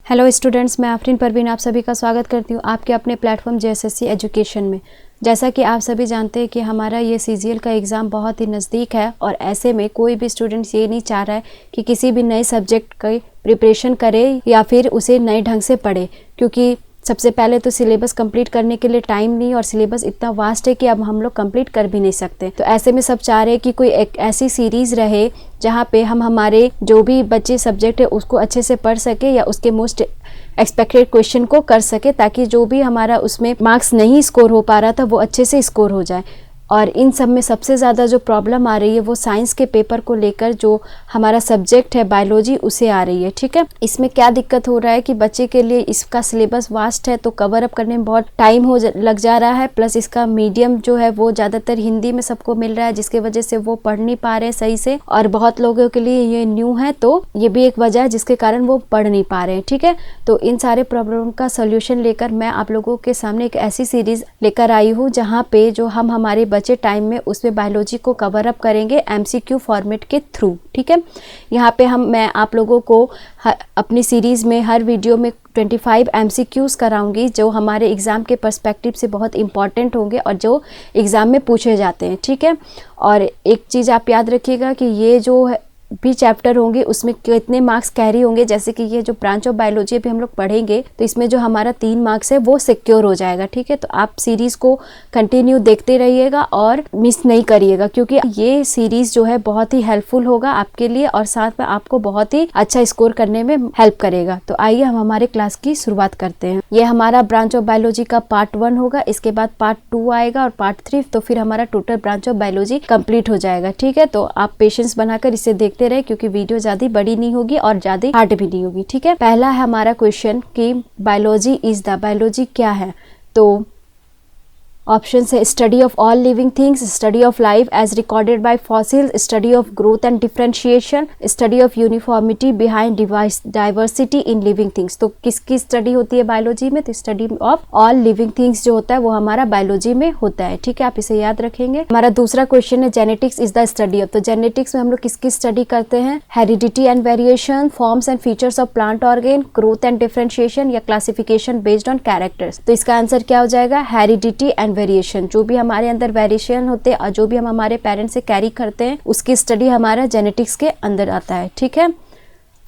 Hello students, मैं आफरीन परवीन आप सभी का स्वागत करती हूँ आपके अपने प्लेटफॉर्म जेएसएससी एजुकेशन में। जैसा कि आप सभी जानते हैं कि हमारा ये सीजीएल का एग्ज़ाम बहुत ही नज़दीक है और ऐसे में कोई भी स्टूडेंट्स ये नहीं चाह रहा है कि किसी भी नए सब्जेक्ट की प्रिपरेशन करे या फिर उसे नए ढंग से पढ़े, क्योंकि सबसे पहले तो सिलेबस कंप्लीट करने के लिए टाइम नहीं और सिलेबस इतना वास्ट है कि अब हम लोग कंप्लीट कर भी नहीं सकते। तो ऐसे में सब चाह रहे हैं कि कोई एक ऐसी सीरीज़ रहे जहाँ पे हम हमारे जो भी बच्चे सब्जेक्ट है उसको अच्छे से पढ़ सके या उसके मोस्ट एक्सपेक्टेड क्वेश्चन को कर सके, ताकि जो भी हमारा उसमें मार्क्स नहीं स्कोर हो पा रहा था वो अच्छे से स्कोर हो जाए। और इन सब में सबसे ज़्यादा जो प्रॉब्लम आ रही है वो साइंस के पेपर को लेकर, जो हमारा सब्जेक्ट है बायोलॉजी उसे आ रही है। ठीक है, इसमें क्या दिक्कत हो रहा है कि बच्चे के लिए इसका सिलेबस वास्ट है तो कवर अप करने में बहुत टाइम लग जा रहा है, प्लस इसका मीडियम जो है वो ज़्यादातर हिंदी में सबको मिल रहा है, जिसकी वजह से वो पढ़ नहीं पा रहे सही से, और बहुत लोगों के लिए ये न्यू है तो ये भी एक वजह है जिसके कारण वो पढ़ नहीं पा रहे हैं। ठीक है, तो इन सारे प्रॉब्लम का सोल्यूशन लेकर मैं आप लोगों के सामने एक ऐसी सीरीज लेकर आई हूँ जहाँ पे जो हम हमारे बचे टाइम में उसमें बायोलॉजी को कवर अप करेंगे एमसीक्यू फॉर्मेट के थ्रू। ठीक है, यहाँ पे मैं आप लोगों को अपनी सीरीज़ में हर वीडियो में 25 एमसीक्यूज़ कराऊंगी जो हमारे एग्ज़ाम के पर्सपेक्टिव से बहुत इंपॉर्टेंट होंगे और जो एग्ज़ाम में पूछे जाते हैं। ठीक है, और एक चीज़ आप याद रखिएगा कि ये जो भी चैप्टर होंगे उसमें कितने मार्क्स कैरी होंगे। जैसे कि ये जो ब्रांच ऑफ बायोलॉजी अभी हम लोग पढ़ेंगे तो इसमें जो हमारा 3 मार्क्स है वो सिक्योर हो जाएगा। ठीक है, तो आप सीरीज़ को कंटिन्यू देखते रहिएगा और मिस नहीं करिएगा, क्योंकि ये सीरीज़ जो है बहुत ही हेल्पफुल होगा आपके लिए और साथ में आपको बहुत ही अच्छा स्कोर करने में हेल्प करेगा। तो आइए हम हमारे क्लास की शुरुआत करते हैं। ये हमारा ब्रांच ऑफ बायोलॉजी का पार्ट 1 होगा, इसके बाद पार्ट 2 आएगा और पार्ट 3, तो फिर हमारा total branch of biology complete हो जाएगा। ठीक है, तो आप पेशेंस बनाकर इसे देखते रहे, क्योंकि वीडियो ज्यादा बड़ी नहीं होगी और ज्यादा हार्ड भी नहीं होगी। ठीक है, पहला है हमारा क्वेश्चन कि बायोलॉजी क्या है। तो ऑप्शन है study of all living things, study of life as recorded by fossils, study of growth and differentiation, study of uniformity behind diversity in living things. तो किसकी स्टडी होती है बायोलॉजी में? तो study of all living things जो होता है वो हमारा बायोलॉजी में होता है। ठीक है, आप इसे याद रखेंगे। हमारा दूसरा क्वेश्चन है genetics is the study of. तो जेनेटिक्स में हम लोग किसकी स्टडी करते हैं? Heredity and variation, forms and features of plant organ, growth and differentiation या क्लासिफिकेशन बेस्ड ऑन कैरेक्टर्स। तो इसका आंसर क्या हो जाएगा? Heredity and variation. जो भी हमारे अंदर वेरिएशन होते हैं और जो भी हम हमारे पेरेंट्स से कैरी करते हैं उसकी स्टडी हमारा जेनेटिक्स के अंदर आता है। ठीक है,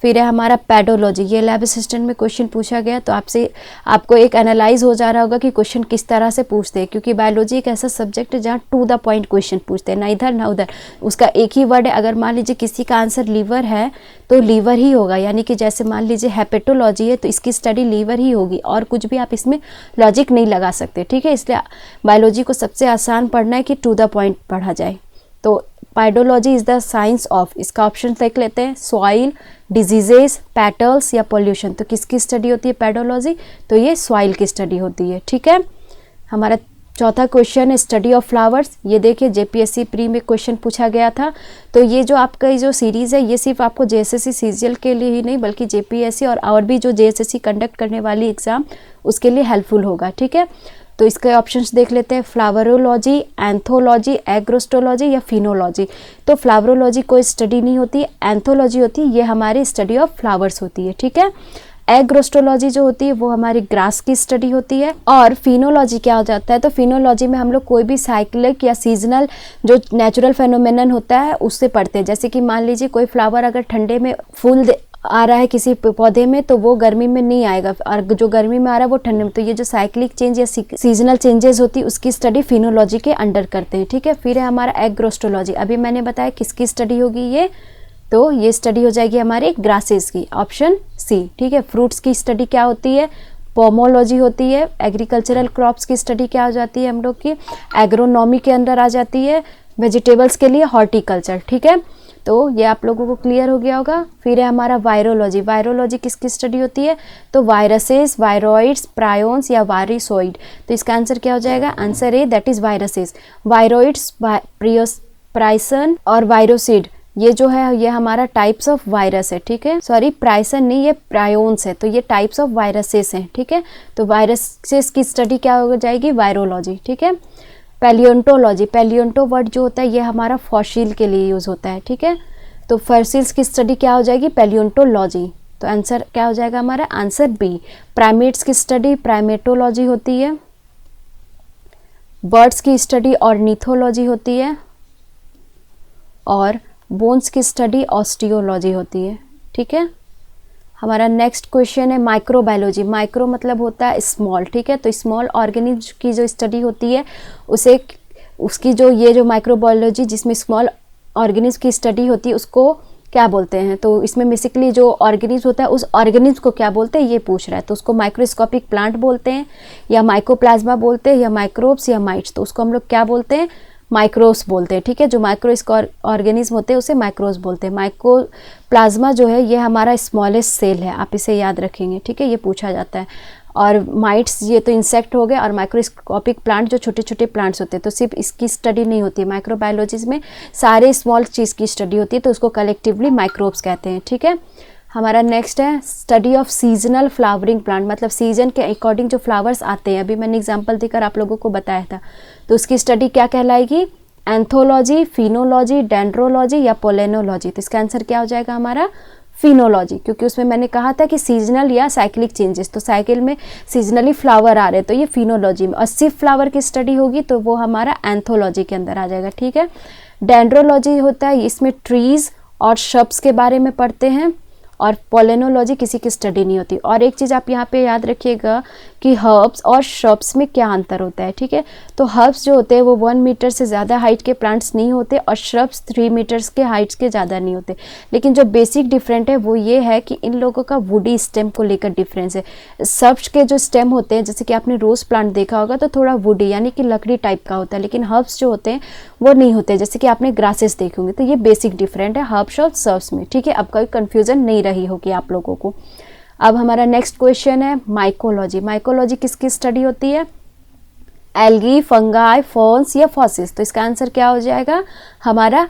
फिर है हमारा पैडोलॉजी। ये लैब असिस्टेंट में क्वेश्चन पूछा गया, तो आपको एक एनालाइज हो जा रहा होगा कि क्वेश्चन किस तरह से पूछते हैं, क्योंकि बायोलॉजी एक ऐसा सब्जेक्ट है जहाँ टू द पॉइंट क्वेश्चन पूछते हैं, ना इधर ना उधर। उसका एक ही वर्ड है। अगर मान लीजिए किसी का आंसर लीवर है तो लीवर ही होगा, यानी कि जैसे मान लीजिए हेपेटोलॉजी है तो इसकी स्टडी लीवर ही होगी और कुछ भी आप इसमें लॉजिक नहीं लगा सकते। ठीक है, इसलिए बायोलॉजी को सबसे आसान पढ़ना है कि टू द पॉइंट पढ़ा जाए। तो पाइडोलॉजी इज द साइंस ऑफ, इसका ऑप्शन देख लेते हैं, सॉइल, डिजीजेस, पेटल्स या पोल्यूशन। तो किसकी स्टडी होती है पैडोलॉजी? तो ये सॉइल की स्टडी होती है। ठीक है, हमारा चौथा क्वेश्चन है स्टडी ऑफ फ्लावर्स। ये देखिए जेपीएससी प्री में क्वेश्चन पूछा गया था। तो ये जो आपका ये जो सीरीज़ है ये सिर्फ आपको जेएसएससी सीजीएल के लिए ही नहीं बल्कि जेपीएससी और भी जो जेएसएससी कंडक्ट करने वाली एग्ज़ाम उसके लिए हेल्पफुल होगा। ठीक है, तो इसके ऑप्शंस देख लेते हैं, फ्लावरोलॉजी, एंथोलॉजी, एग्रोस्टोलॉजी या फिनोलॉजी। तो फ्लावरोलॉजी कोई स्टडी नहीं होती, एंथोलॉजी होती है, ये हमारी स्टडी ऑफ फ्लावर्स होती है। ठीक है, एग्रोस्टोलॉजी जो होती है वो हमारी ग्रास की स्टडी होती है। और फिनोलॉजी क्या हो जाता है? तो फिनोलॉजी में हम लोग कोई भी साइक्लिक या सीजनल जो नेचुरल फेनोमेनन होता है उससे पढ़ते हैं। जैसे कि मान लीजिए कोई फ्लावर अगर ठंडे में फूल आ रहा है किसी पौधे में तो वो गर्मी में नहीं आएगा, और जो गर्मी में आ रहा है वो ठंडे में। तो ये जो साइक्लिक चेंज या सीजनल चेंजेस होती है उसकी स्टडी फिनोलॉजी के अंडर करते हैं। ठीक है, फिर है हमारा एग्रोस्टोलॉजी। अभी मैंने बताया किसकी स्टडी होगी ये, तो ये स्टडी हो जाएगी हमारी ग्रासेस की, ऑप्शन सी। ठीक है, फ्रूट्स की स्टडी क्या होती है? पोमोलॉजी होती है। एग्रीकल्चरल क्रॉप्स की स्टडी क्या हो जाती है हम लोग की? एग्रोनॉमी के अंदर आ जाती है। वेजिटेबल्स के लिए हॉर्टिकल्चर। ठीक है, तो ये आप लोगों को क्लियर हो गया होगा। फिर है हमारा वायरोलॉजी। वायरोलॉजी किसकी स्टडी होती है? तो वायरसेस, वायरॉइड्स, प्रायोन्स या वारिसोइड। तो इसका आंसर क्या हो जाएगा? Answer A, that is viruses. Viroids, prions और वायरोसिड ये जो है ये हमारा टाइप्स ऑफ वायरस है। ठीक है, सॉरी प्राइसन नहीं, ये प्रायोन्स है, तो ये टाइप्स ऑफ वायरसेस हैं। ठीक है, तो वायरसेस की स्टडी क्या हो जाएगी? वायरोलॉजी। ठीक है, पैलियोंटोलॉजी। पैलियोंटो वर्ड जो होता है ये हमारा फॉसिल के लिए यूज होता है। ठीक है, तो फॉसिल्स की स्टडी क्या हो जाएगी? पैलियोंटोलॉजी। तो आंसर क्या हो जाएगा हमारा, आंसर बी। प्राइमेट्स की स्टडी प्राइमेटोलॉजी होती है, बर्ड्स की स्टडी ऑर्निथोलॉजी होती है, और बोन्स की स्टडी ऑस्टियोलॉजी होती है। ठीक है, हमारा नेक्स्ट क्वेश्चन है माइक्रोबायोलॉजी। माइक्रो मतलब होता है स्मॉल, ठीक है, तो स्मॉल ऑर्गेनिज्म की जो स्टडी होती है उसे, उसकी जो ये जो माइक्रोबायोलॉजी जिसमें स्मॉल ऑर्गेनिज्म की स्टडी होती है उसको क्या बोलते हैं, तो इसमें बेसिकली जो ऑर्गेनिज्म होता है उस ऑर्गेनिज्म को क्या बोलते हैं ये पूछ रहा है, तो उसको माइक्रोस्कोपिक प्लांट बोलते हैं या माइकोप्लाज्मा बोलते हैं या माइक्रोब्स या माइट्स, तो उसको हम लोग क्या बोलते हैं, माइक्रोब्स बोलते हैं। ठीक है, जो माइक्रो ऑर्गेनिज्म होते हैं उसे माइक्रोब्स बोलते हैं। माइकोप्लाज्मा जो है ये हमारा स्मॉलेस्ट सेल है, आप इसे याद रखेंगे। ठीक है, ये पूछा जाता है। और माइट्स ये तो इंसेक्ट हो गए, और माइक्रोस्कोपिक प्लांट जो छोटे छोटे प्लांट्स होते हैं, तो सिर्फ इसकी स्टडी नहीं होती है, माइक्रोबायोलॉजी में सारे स्मॉल चीज़ की स्टडी होती है, तो उसको कलेक्टिवली माइक्रोब्स कहते हैं। ठीक है, हमारा नेक्स्ट है study of seasonal flowering plant, मतलब सीजन के अकॉर्डिंग जो फ्लावर्स आते हैं, अभी मैंने एग्जांपल देकर आप लोगों को बताया था, तो उसकी स्टडी क्या कहलाएगी, एंथोलॉजी, फिनोलॉजी, डेंड्रोलॉजी या पोलेनोलॉजी। तो इसका आंसर क्या हो जाएगा हमारा, फिनोलॉजी, क्योंकि उसमें मैंने कहा था कि सीजनल या साइक्लिक चेंजेस, तो साइकिल में सीजनली फ्लावर आ रहे हैं तो ये फिनोलॉजी में, और सिर्फ फ्लावर की स्टडी होगी तो वो हमारा एंथोलॉजी के अंदर आ जाएगा। ठीक है, डेंड्रोलॉजी होता है, इसमें ट्रीज और श्रब्स के बारे में पढ़ते हैं, और पोलेनोलॉजी किसी की स्टडी नहीं होती। और एक चीज़ आप यहाँ पे याद रखिएगा कि हर्ब्स और श्रब्स में क्या अंतर होता है। ठीक है, तो हर्ब्स जो होते हैं वो 1 मीटर से ज़्यादा हाइट के प्लांट्स नहीं होते, और श्रब्स 3 मीटर्स के हाइट्स के ज़्यादा नहीं होते। लेकिन जो बेसिक डिफरेंट है वो ये है कि इन लोगों का वुडी स्टेम को लेकर डिफरेंस है। श्रब्स के जो स्टेम होते हैं, जैसे कि आपने रोज़ प्लांट देखा होगा तो थोड़ा वुडी यानी कि लकड़ी टाइप का होता है, लेकिन हर्ब्स जो होते हैं वो नहीं होते, जैसे कि आपने ग्रासेस देखे होंगे। तो ये बेसिक डिफरेंट है हर्ब्स और श्रब्स में। ठीक है, अब कोई कन्फ्यूजन नहीं रही होगी आप लोगों को। अब हमारा नेक्स्ट क्वेश्चन है माइकोलॉजी। माइकोलॉजी किसकी स्टडी होती है, एल्गी, फंगाई, फॉन्स या फॉसिल्स। तो इसका आंसर क्या हो जाएगा हमारा,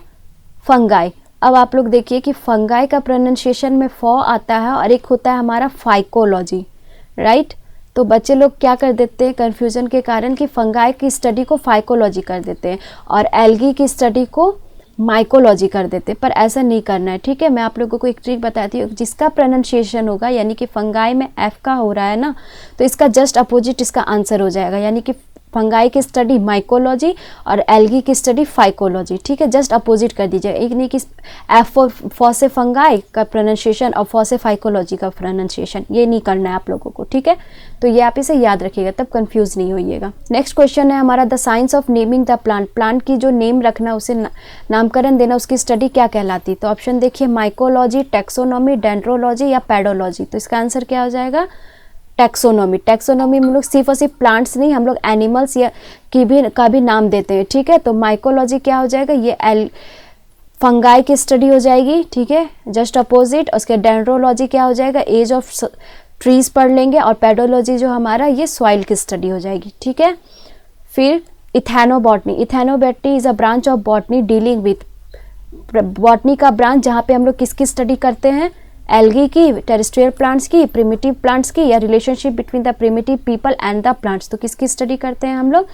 फंगाई। अब आप लोग देखिए कि फंगाई का प्रोनाउंसिएशन में फॉ आता है, और एक होता है हमारा फाइकोलॉजी, राइट। तो बच्चे लोग क्या कर देते हैं कन्फ्यूजन के कारण कि फंगाई की स्टडी को फाइकोलॉजी कर देते हैं और एल्गी की स्टडी को माइकोलॉजी कर देते, पर ऐसा नहीं करना है। ठीक है, मैं आप लोगों को एक ट्रिक बताती हूँ, जिसका प्रोनाउंसिएशन होगा यानी कि फंगाई में एफ का हो रहा है ना, तो इसका जस्ट अपोजिट इसका आंसर हो जाएगा, यानी कि फंगाई की स्टडी माइकोलॉजी और एल्गी की स्टडी फाइकोलॉजी। ठीक है, जस्ट अपोजिट कर दीजिए, एक नहीं कि एफ फॉ से फंगाई का प्रोनाउंसिएशन और फॉ से फाइकोलॉजी का प्रोनाउंसिएशन, ये नहीं करना है आप लोगों को। ठीक है, तो ये आप इसे याद रखिएगा, तब कंफ्यूज नहीं होइएगा। नेक्स्ट क्वेश्चन है हमारा the science of naming the plant. Plant की जो नेम रखना, उसे नामकरण देना, उसकी स्टडी क्या कहलाती। तो ऑप्शन देखिए, माइकोलॉजी, टैक्सोनॉमी, डेंड्रोलॉजी या पैडोलॉजी। तो इसका आंसर क्या हो जाएगा, टैक्सोनॉमी। टैक्सोनॉमी में हम लोग सिर्फ और सिर्फ प्लांट्स नहीं, हम लोग एनिमल्स या का भी नाम देते हैं। ठीक है, तो माइकोलॉजी क्या हो जाएगा, ये फंगाई की स्टडी हो जाएगी। ठीक है, जस्ट अपोजिट। उसके डेंड्रोलॉजी क्या हो जाएगा, एज ऑफ ट्रीज पढ़ लेंगे, और पेडोलॉजी जो हमारा ये सॉइल की स्टडी हो जाएगी। ठीक है, फिर ethnobotany. Ethnobotany is a branch of botany dealing with, botany का ब्रांच जहाँ पे हम लोग किसकी स्टडी करते हैं, एल्गी की, टेरेस्ट्रियल प्लांट्स की, प्रिमिटिव प्लांट्स की, या relationship between the primitive people and the plants. तो किसकी स्टडी करते हैं हम लोग,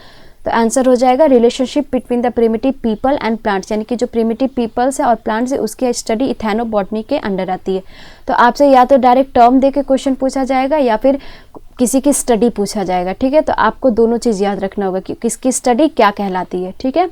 तो आंसर हो जाएगा relationship between the primitive people and plants, यानी कि जो प्रिमिटिव पीपल्स है और प्लांट्स है उसकी स्टडी इथेनोबॉटनी के अंडर आती है। तो आपसे या तो डायरेक्ट टर्म दे के क्वेश्चन पूछा जाएगा या फिर किसी की स्टडी पूछा जाएगा। ठीक है, तो आपको दोनों चीज़ याद रखना होगा कि किसकी स्टडी क्या कहलाती है। ठीक है,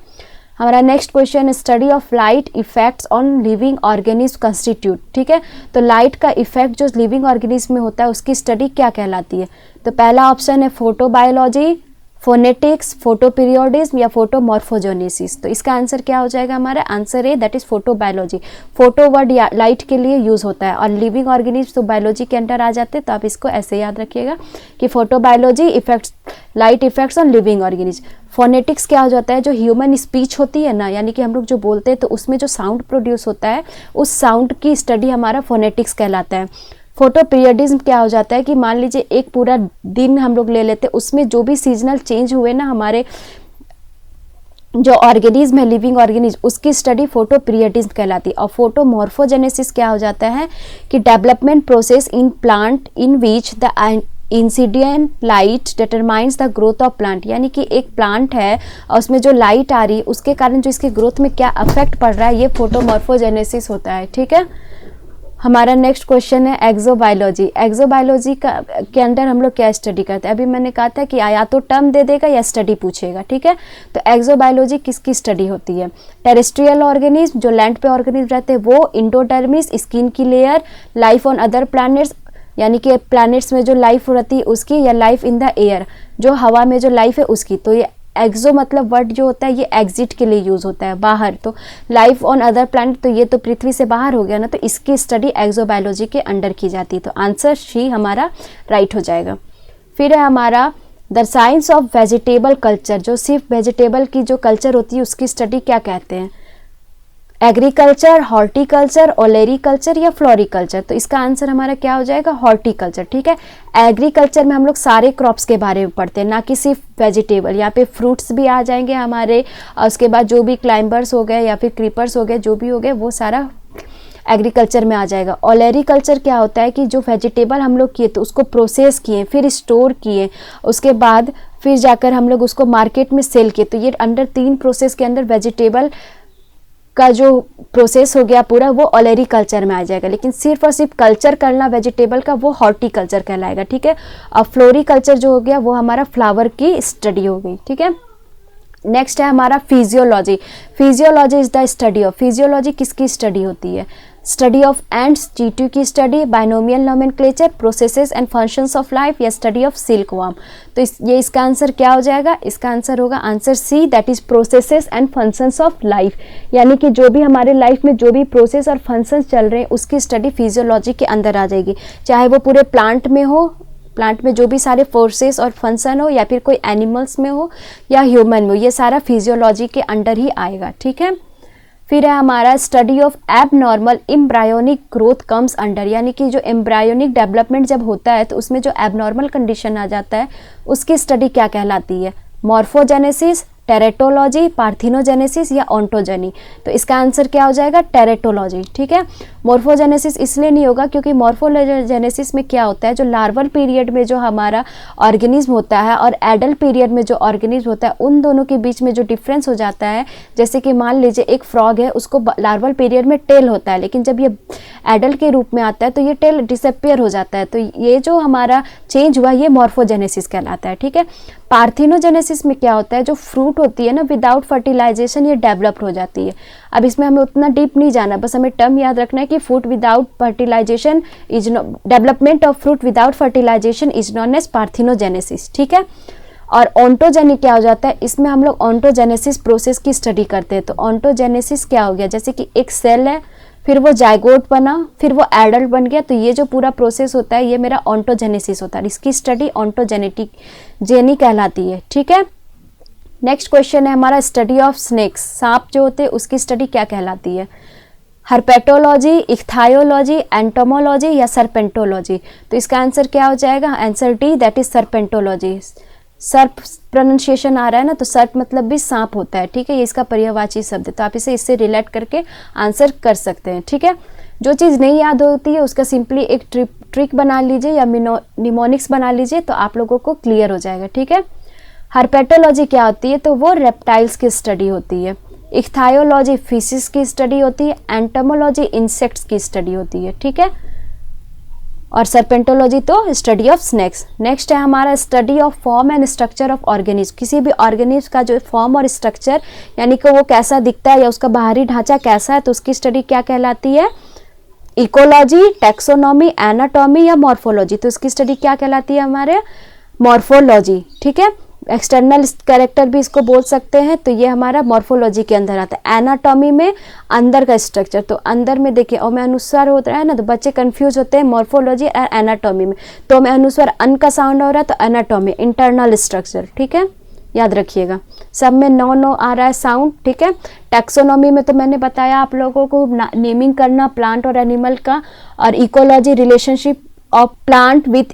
हमारा नेक्स्ट क्वेश्चन है study of light effects on living organism constitute. ठीक है, तो लाइट का इफेक्ट जो लिविंग ऑर्गेनिज्म में होता है उसकी स्टडी क्या कहलाती है। तो पहला ऑप्शन है फोटोबायोलॉजी, फोनेटिक्स, फोटोपीरियोडिज्म या फोटोमॉर्फोजेनेसिस। तो इसका आंसर क्या हो जाएगा हमारा, आंसर है that is photobiology. Photo word light के लिए यूज होता है, और लिविंग ऑर्गेनिज्म तो बायोलॉजी के अंडर आ जाते हैं, तो आप इसको ऐसे याद रखिएगा कि photobiology effects, light effects on living organism. Phonetics क्या हो जाता है, जो ह्यूमन स्पीच होती है ना, यानी कि हम लोग जो बोलते हैं तो उसमें जो साउंड प्रोड्यूस होता है उस साउंड की स्टडी हमारा फोनेटिक्स कहलाता है। फोटो पीरियडिज्म क्या हो जाता है कि मान लीजिए एक पूरा दिन हम लोग ले लेते हैं, उसमें जो भी सीजनल चेंज हुए ना हमारे जो ऑर्गेनिज्म है, लिविंग ऑर्गेनिज्म, उसकी स्टडी फोटो पीरियडिज्म कहलाती है। और फोटोमॉर्फोजेनेसिस क्या हो जाता है कि development process in plant in which the incident light determines the growth of plant, यानी कि एक प्लांट है और उसमें जो लाइट आ रही है उसके कारण जो इसके ग्रोथ में क्या अफेक्ट पड़ रहा है, ये फोटोमॉर्फोजेनेसिस होता है। ठीक है, हमारा नेक्स्ट क्वेश्चन है एक्सोबायोलॉजी। एक्सोबायोलॉजी के अंदर हम लोग क्या स्टडी करते हैं? अभी मैंने कहा था कि या तो टर्म दे देगा या स्टडी पूछेगा, ठीक है। तो एक्सोबायोलॉजी किसकी स्टडी होती है? टेरेस्ट्रियल ऑर्गेनिज्म, जो लैंड पे ऑर्गेनिज्म रहते हैं वो, इंडोडर्मिस स्किन की layer, life on other planets यानी कि प्लैनेट्स में जो लाइफ रहती है उसकी, या लाइफ इन द एयर जो हवा में जो लाइफ है उसकी। तो ये एक्सो मतलब वर्ड जो होता है ये एग्जिट के लिए यूज होता है, बाहर। तो लाइफ ऑन अदर प्लैनेट, तो ये तो पृथ्वी से बाहर हो गया ना, तो इसकी स्टडी एक्सोबायोलॉजी के अंडर की जाती है। तो आंसर सी हमारा राइट हो जाएगा। फिर है हमारा the science of vegetable culture, जो सिर्फ वेजिटेबल की जो कल्चर होती है उसकी स्टडी क्या कहते हैं? एग्रीकल्चर, हॉर्टिकल्चर, ओलेरिकल्चर या फ्लोरिकल्चर। तो इसका आंसर हमारा क्या हो जाएगा? हॉर्टिकल्चर, ठीक है। एग्रीकल्चर में हम लोग सारे क्रॉप्स के बारे में पढ़ते हैं, ना कि सिर्फ वेजिटेबल। यहाँ पे फ्रूट्स भी आ जाएंगे हमारे, और उसके बाद जो भी क्लाइंबर्स हो गए या फिर क्रीपर्स हो गए, जो भी हो गए वो सारा एग्रीकल्चर में आ जाएगा। ओलेरिकल्चर क्या होता है कि जो वेजिटेबल हम लोग किए तो उसको प्रोसेस किए, फिर स्टोर किए, उसके बाद फिर जाकर हम लोग उसको मार्केट में सेल किए। तो ये अंडर 3 प्रोसेस के अंदर वेजिटेबल का जो प्रोसेस हो गया पूरा वो ओलेरिकल्चर में आ जाएगा। लेकिन सिर्फ और सिर्फ कल्चर करना वेजिटेबल का वो हॉर्टिकल्चर कहलाएगा, ठीक है। और फ्लोरिकल्चर जो हो गया वो हमारा फ्लावर की स्टडी हो गई, ठीक है। नेक्स्ट है हमारा physiology. Physiology is the study of, physiology किसकी स्टडी होती है? स्टडी ऑफ एंड्स, T2 की study, binomial nomenclature, processes and functions of life या स्टडी ऑफ सिल्कवर्म। तो ये इसका आंसर क्या हो जाएगा? इसका आंसर होगा answer C, that is processes and functions of life. यानी कि जो भी हमारे लाइफ में जो भी प्रोसेस और फंक्शंस चल रहे हैं उसकी स्टडी फिजियोलॉजी के अंदर आ जाएगी, चाहे वो पूरे प्लांट में हो, प्लांट में जो भी सारे फोर्सेस और फंक्शन हो, या फिर कोई एनिमल्स में हो या ह्यूमन में हो, ये सारा फिजियोलॉजी के अंडर ही आएगा, ठीक है। फिर है हमारा study of abnormal embryonic growth comes under, यानी कि जो एम्ब्रायोनिक डेवलपमेंट जब होता है तो उसमें जो एबनॉर्मल कंडीशन आ जाता है उसकी स्टडी क्या कहलाती है? मॉर्फोजेनेसिस, टेरेटोलॉजी, पार्थिनोजेनेसिस या ऑन्टोजेनी। तो इसका आंसर क्या हो जाएगा? टेरेटोलॉजी, ठीक है। मॉर्फोजेनेसिस इसलिए नहीं होगा क्योंकि मॉर्फोजेनेसिस में क्या होता है, जो लार्वल पीरियड में जो हमारा ऑर्गेनिज्म होता है और एडल्ट पीरियड में जो ऑर्गेनिज्म होता है उन दोनों के बीच में जो डिफरेंस हो जाता है, जैसे कि मान लीजिए एक फ्रॉग है, उसको लार्वल पीरियड में टेल होता है, लेकिन जब ये एडल्ट के रूप में आता है तो ये टेल डिसअपियर हो जाता है। तो ये जो हमारा चेंज हुआ ये मॉर्फोजेनेसिस कहलाता है, ठीक है। पार्थिनोजेनेसिस में क्या होता है, जो फ्रूट होती है ना विदाउट फर्टिलाइजेशन ये डेवलप हो जाती है। अब इसमें हमें उतना डीप नहीं जाना, बस हमें टर्म याद रखना है कि fruit without fertilization is development of fruit without fertilization is known as parthenogenesis, ठीक है। और ऑन्टोजेनी क्या हो जाता है, इसमें हम लोग ऑन्टोजेनेसिस प्रोसेस की स्टडी करते हैं। तो ऑन्टोजेनेसिस क्या हो गया, जैसे कि एक सेल है, फिर वो जाइगोट बना, फिर वो एडल्ट बन गया, तो ये जो पूरा प्रोसेस होता है ये मेरा ऑन्टोजेनेसिस होता है। इसकी स्टडी ऑन्टोजेनेटिक जेनी कहलाती है, ठीक है। नेक्स्ट क्वेश्चन है हमारा स्टडी ऑफ स्नेक्स, सांप जो होते हैं उसकी स्टडी क्या कहलाती है? हर्पेटोलॉजी, इक्थायोलॉजी, एंटोमोलॉजी या सर्पेंटोलॉजी। तो इसका आंसर क्या हो जाएगा? Answer D, that is serpentology. सर्प प्रोनाउंसिएशन आ रहा है ना, तो सर्प मतलब भी सांप होता है, ठीक है। ये इसका पर्यायवाची शब्द है, तो आप इसे इससे रिलेट करके आंसर कर सकते हैं, ठीक है। जो चीज़ नहीं याद होती है उसका सिंपली एक ट्रिक बना लीजिए या निमोनिक्स बना लीजिए, तो आप लोगों को क्लियर हो जाएगा, ठीक है। हर्पेटोलॉजी क्या होती है, तो वो रेप्टाइल्स की स्टडी होती है। इक्थायोलॉजी फिशिस की स्टडी होती है। एंटोमोलॉजी इंसेक्ट्स की स्टडी होती है, ठीक है। और सर्पेंटोलॉजी तो स्टडी ऑफ स्नेक्स। नेक्स्ट है हमारा study of form and structure of organism. किसी भी ऑर्गेनिज्म का जो फॉर्म और स्ट्रक्चर यानी कि वो कैसा दिखता है या उसका बाहरी ढांचा कैसा है, तो उसकी स्टडी क्या कहलाती है? इकोलॉजी, टेक्सोनॉमी, एनाटॉमी या मॉर्फोलॉजी। तो उसकी स्टडी क्या कहलाती है हमारे? मॉर्फोलॉजी, ठीक है। एक्सटर्नल कैरेक्टर भी इसको बोल सकते हैं, तो ये हमारा मॉर्फोलॉजी के अंदर आता है। एनाटॉमी में अंदर का स्ट्रक्चर, तो अंदर में देखिए और में अनुस्वार होता है ना, तो बच्चे कंफ्यूज होते हैं मॉर्फोलॉजी और एनाटॉमी में। तो में अनुस्वार अन का साउंड हो रहा है तो एनाटॉमी इंटरनल स्ट्रक्चर, ठीक है, याद रखिएगा। सब में नो आ रहा है साउंड, ठीक है। टैक्सोनॉमी में तो मैंने बताया आप लोगों को नेमिंग करना प्लांट और एनिमल का, और ecology relationship of plant with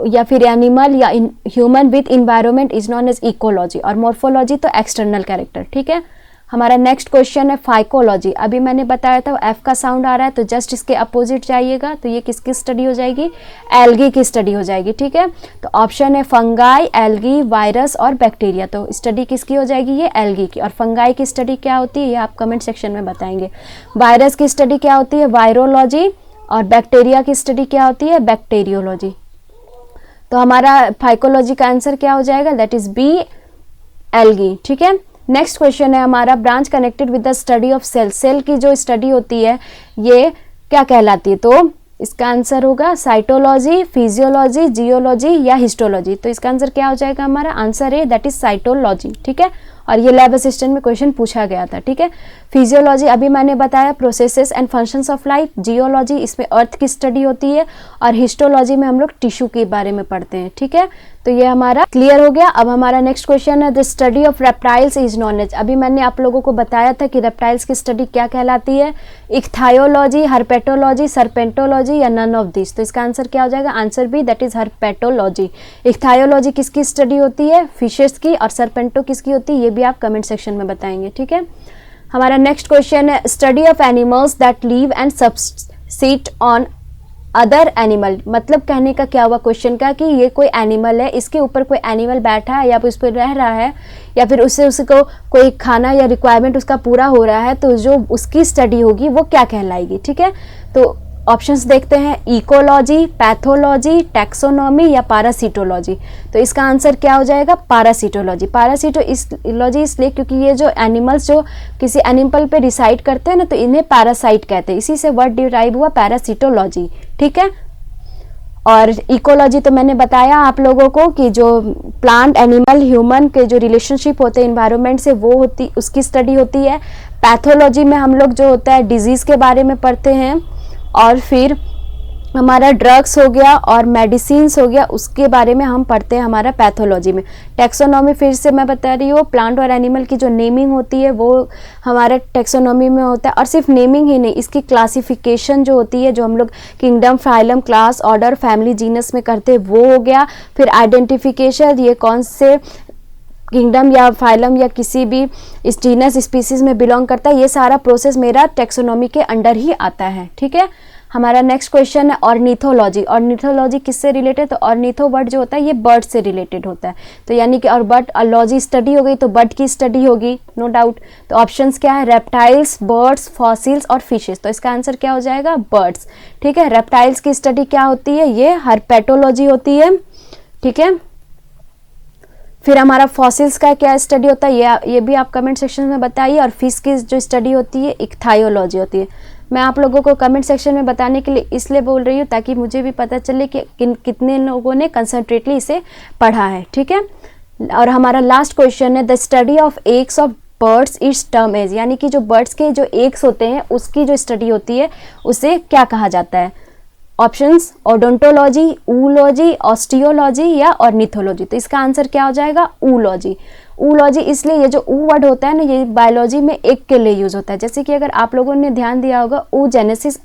या फिर एनिमल या human with environment is known as ecology. और मॉर्फोलॉजी तो एक्सटर्नल कैरेक्टर, ठीक है। हमारा नेक्स्ट क्वेश्चन है फाइकोलॉजी। अभी मैंने बताया था एफ का साउंड आ रहा है तो जस्ट इसके अपोजिट जाइएगा, तो ये किसकी स्टडी हो जाएगी? एल्गी की स्टडी हो जाएगी, ठीक है। तो ऑप्शन है फंगाई, एल्गी, वायरस और बैक्टीरिया। तो स्टडी किसकी हो जाएगी? ये एल्गी की। और फंगाई की स्टडी क्या होती है ये आप कमेंट सेक्शन में बताएंगे। वायरस की स्टडी क्या होती है? वायरोलॉजी। और बैक्टीरिया की स्टडी क्या होती है? बैक्टीरियोलॉजी। तो हमारा फाइकोलॉजी का आंसर क्या हो जाएगा? That is B, algae. ठीक है, नेक्स्ट क्वेश्चन है हमारा, branch connected with the study of cell. Cell की जो स्टडी होती है ये क्या कहलाती है? तो इसका आंसर होगा साइटोलॉजी, फिजियोलॉजी, जियोलॉजी या हिस्टोलॉजी। तो इसका आंसर क्या हो जाएगा? हमारा आंसर है दैट इज साइटोलॉजी। ठीक है, और ये लैब असिस्टेंट में क्वेश्चन पूछा गया था। ठीक है, फिजियोलॉजी अभी मैंने बताया processes and functions of life. Geology इसमें अर्थ की स्टडी होती है और हिस्टोलॉजी में हम लोग टिश्यू के बारे में पढ़ते हैं। ठीक है, तो ये हमारा क्लियर हो गया। अब हमारा नेक्स्ट क्वेश्चन है, the study of reptiles is known as. अभी मैंने आप लोगों को बताया था कि रेप्टाइल्स की स्टडी क्या कहलाती है? इक्थायोलॉजी, हर्पेटोलॉजी, सर्पेंटोलॉजी या नन ऑफ दिस। तो इसका आंसर क्या हो जाएगा? Answer B, that is herpetology. Ichthyology किसकी स्टडी होती है? फिशेस की। और सर्पेंटो किसकी होती है? ये भी आप कमेंट सेक्शन में बताएंगे। ठीक है, हमारा नेक्स्ट क्वेश्चन है, study of animals that leave and subsist on other animal. मतलब कहने का क्या हुआ क्वेश्चन का कि ये कोई एनिमल है, इसके ऊपर कोई एनिमल बैठा है या उस पर रह रहा है या फिर उसको कोई खाना या रिक्वायरमेंट उसका पूरा हो रहा है, तो जो उसकी स्टडी होगी वो क्या कहलाएगी? ठीक है, तो ऑप्शंस देखते हैं, इकोलॉजी, पैथोलॉजी, टैक्सोनॉमी या पैरासिटोलॉजी। तो इसका आंसर क्या हो जाएगा? पैरासिटोलॉजी। पैरासिटोलॉजी इसलिए क्योंकि ये जो एनिमल्स जो किसी एनिमल पे रिसाइड करते हैं ना, तो इन्हें पैरासाइट कहते हैं, इसी से वर्ड डिराइव हुआ पैरासिटोलॉजी। ठीक है, और इकोलॉजी तो मैंने बताया आप लोगों को कि जो प्लांट, एनिमल, ह्यूमन के जो रिलेशनशिप होते हैं इन्वायरमेंट से, वो होती, उसकी स्टडी होती है। पैथोलॉजी में हम लोग जो होता है डिजीज़ के बारे में पढ़ते हैं, और फिर हमारा ड्रग्स हो गया और मेडिसिन्स हो गया, उसके बारे में हम पढ़ते हैं हमारा पैथोलॉजी में। टैक्सोनॉमी फिर से मैं बता रही हूँ, प्लांट और एनिमल की जो नेमिंग होती है वो हमारे टैक्सोनॉमी में होता है। और सिर्फ नेमिंग ही नहीं, इसकी क्लासिफिकेशन जो होती है, जो हम लोग kingdom, phylum, class, order, family, genus में करते हैं, वो हो गया। फिर आइडेंटिफिकेशन, ये कौन से किंगडम या फाइलम या किसी भी इस जीनस स्पीसीज में बिलोंग करता है, ये सारा प्रोसेस मेरा टैक्सोनॉमी के अंडर ही आता है। ठीक है, हमारा नेक्स्ट क्वेश्चन है ऑर्निथोलॉजी। ऑर्निथोलॉजी किससे रिलेटेड? तो ऑर्निथो वर्ड जो होता है ये बर्ड से रिलेटेड होता है। तो यानी कि और बर्ड लॉजी स्टडी हो गई तो बर्ड की स्टडी होगी, नो डाउट। तो ऑप्शंस क्या है? रेप्टाइल्स, बर्ड्स, फॉसिल्स और फिशेस। तो इसका आंसर क्या हो जाएगा? बर्ड्स। ठीक है, रेप्टाइल्स की स्टडी क्या होती है? ये हर्पेटोलॉजी होती है। ठीक है, फिर हमारा फॉसिल्स का क्या स्टडी होता है ये भी आप कमेंट सेक्शन में बताइए। और फिश की जो स्टडी होती है इक्थायोलॉजी होती है। मैं आप लोगों को कमेंट सेक्शन में बताने के लिए इसलिए बोल रही हूँ ताकि मुझे भी पता चले कि कितने लोगों ने कंसंट्रेटली इसे पढ़ा है। ठीक है, और हमारा लास्ट क्वेश्चन है, the study of eggs of birds is termed as. यानी कि जो बर्ड्स के जो एग्स होते हैं उसकी जो स्टडी होती है उसे क्या कहा जाता है? ऑप्शंस, ओडोंटोलॉजी, ऊलॉजी, ऑस्टियोलॉजी या ऑर्निथोलॉजी। तो इसका आंसर क्या हो जाएगा? ऊलॉजी। ऊलॉजी इसलिए, ये जो ऊ वर्ड होता है ना, ये बायोलॉजी में एग के लिए यूज होता है। जैसे कि अगर आप लोगों ने ध्यान दिया होगा, ऊजेनेसिस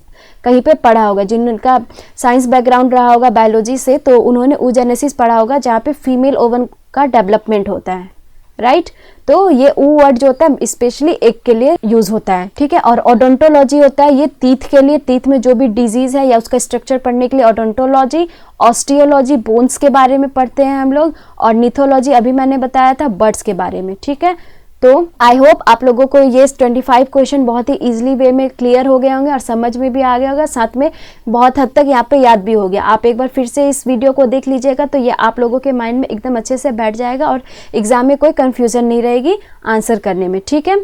कहीं पे पढ़ा होगा, जिनका साइंस बैकग्राउंड रहा होगा बायोलॉजी से, तो उन्होंने ऊजेनेसिस पढ़ा होगा, जहाँ पे फीमेल ओवन का डेवलपमेंट होता है, राइट। तो ये ऊ वर्ड जो होता है स्पेशली एग के लिए यूज होता है। ठीक है, और ओडोंटोलॉजी होता है ये टीथ के लिए, टीथ में जो भी डिजीज है या उसका स्ट्रक्चर पढ़ने के लिए ओडोंटोलॉजी। ऑस्टियोलॉजी बोन्स के बारे में पढ़ते हैं हम लोग। और निथोलॉजी अभी मैंने बताया था बर्ड्स के बारे में। ठीक है, तो आई होप आप लोगों को ये 25 क्वेश्चन बहुत ही इजीली वे में क्लियर हो गए होंगे और समझ में भी आ गया होगा, साथ में बहुत हद तक यहाँ पे याद भी हो गया। आप एक बार फिर से इस वीडियो को देख लीजिएगा तो ये आप लोगों के माइंड में एकदम अच्छे से बैठ जाएगा और एग्जाम में कोई कन्फ्यूजन नहीं रहेगी आंसर करने में। ठीक है,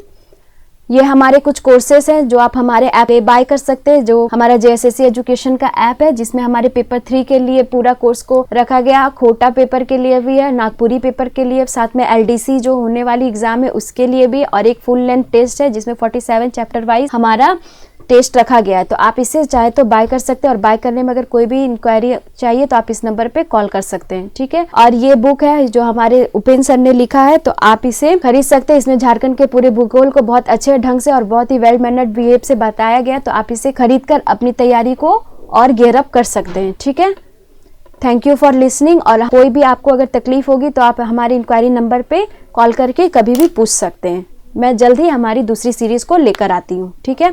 ये हमारे कुछ कोर्सेज हैं जो आप हमारे ऐप पे बाय कर सकते हैं, जो हमारा जेएसएससी एजुकेशन का ऐप है, जिसमें हमारे पेपर 3 के लिए पूरा कोर्स को रखा गया, खोटा पेपर के लिए भी है, नागपुरी पेपर के लिए, साथ में एलडीसी जो होने वाली एग्जाम है उसके लिए भी, और एक फुल लेंथ टेस्ट है जिसमें 47 चैप्टर वाइज हमारा टेस्ट रखा गया है। तो आप इसे चाहे तो बाय कर सकते हैं, और बाय करने में अगर कोई भी इंक्वायरी चाहिए तो आप इस नंबर पे कॉल कर सकते हैं। ठीक है, और ये बुक है जो हमारे उपेंद्र सर ने लिखा है, तो आप इसे खरीद सकते हैं। इसमें झारखंड के पूरे भूगोल को बहुत अच्छे ढंग से और बहुत ही वेल मैनर्ड बिहेव से बताया गया, तो आप इसे खरीद कर अपनी तैयारी को और गेयर अप कर सकते हैं। ठीक है, थैंक यू फॉर लिसनिंग। और कोई भी आपको अगर तकलीफ होगी तो आप हमारे इंक्वायरी नंबर पे कॉल करके कभी भी पूछ सकते हैं। मैं जल्द ही हमारी दूसरी सीरीज को लेकर आती हूँ। ठीक है।